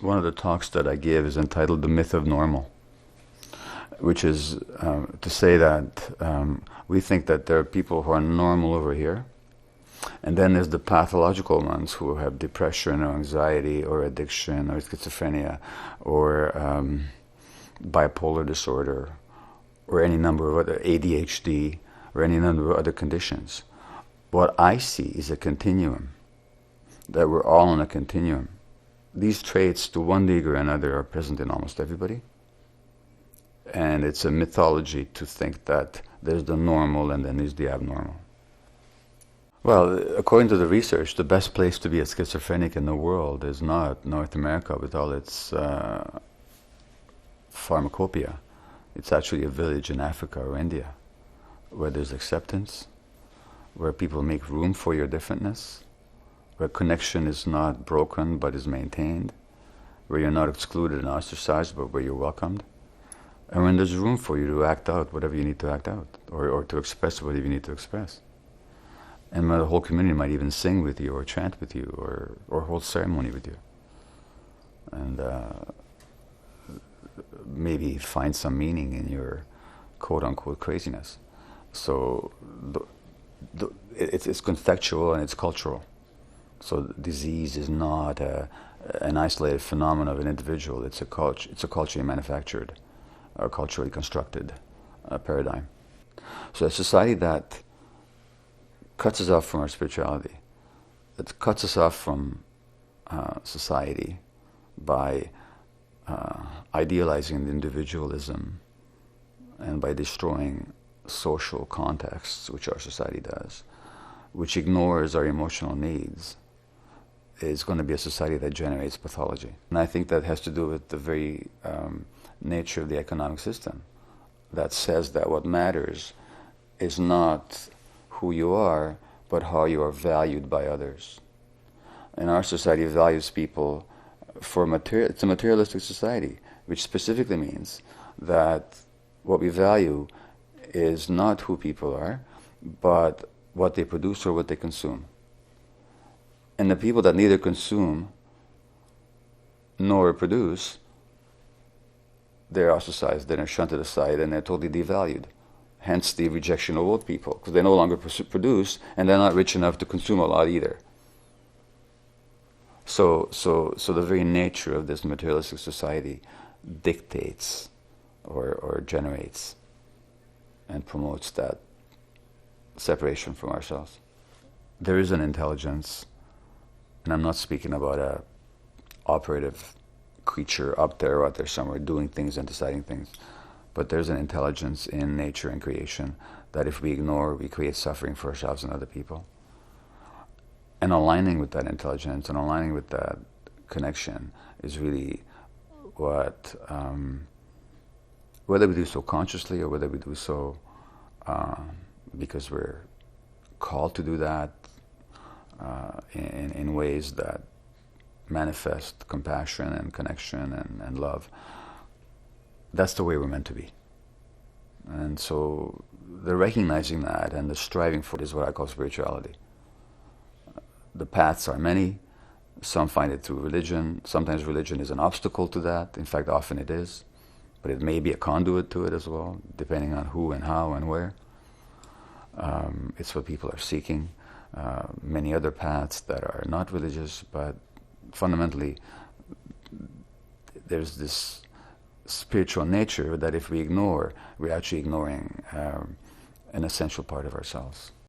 One of the talks that I give is entitled The Myth of Normal, which is to say that we think that there are people who are normal over here, and then there's the pathological ones who have depression or anxiety or addiction or schizophrenia or bipolar disorder or any number of other ADHD or any number of other conditions. What I see is a continuum, that we're all on a continuum. These traits, to one degree or another, are present in almost everybody. And it's a mythology to think that there's the normal and then there's the abnormal. Well, according to the research, the best place to be a schizophrenic in the world is not North America with all its pharmacopoeia. It's actually a village in Africa or India, where there's acceptance, where people make room for your differentness, where connection is not broken but is maintained, where you're not excluded and ostracized but where you're welcomed, and when there's room for you to act out whatever you need to act out, or to express whatever you need to express. And the whole community might even sing with you or chant with you or hold ceremony with you. And maybe find some meaning in your quote-unquote craziness. So it's contextual and it's cultural. So disease is not an isolated phenomenon of an individual. It's a culturally manufactured or culturally constructed paradigm. So a society that cuts us off from our spirituality, that cuts us off from society by idealizing the individualism and by destroying social contexts, which our society does, which ignores our emotional needs, is going to be a society that generates pathology. And I think that has to do with the very nature of the economic system that says that what matters is not who you are, but how you are valued by others. And our society values people for material. It's a materialistic society, which specifically means that what we value is not who people are, but what they produce or what they consume. And the people that neither consume nor produce, they're ostracized, they're shunted aside, and they're totally devalued. Hence the rejection of old people, because they no longer produce, and they're not rich enough to consume a lot either. So the very nature of this materialistic society dictates or generates and promotes that separation from ourselves. There is an intelligence, and I'm not speaking about a operative creature up there or out there somewhere doing things and deciding things, but there's an intelligence in nature and creation that if we ignore, we create suffering for ourselves and other people. And aligning with that intelligence and aligning with that connection is really what, whether we do so consciously or whether we do so because we're called to do that in ways that manifest compassion and connection and love, that's the way we're meant to be. And so the recognizing that and the striving for it is what I call spirituality. The paths are many. Some find it through religion. Sometimes religion is an obstacle to that. In fact, often it is. But it may be a conduit to it as well, depending on who and how and where. It's what people are seeking. Many other paths that are not religious, but fundamentally there's this spiritual nature that if we ignore, we're actually ignoring an essential part of ourselves.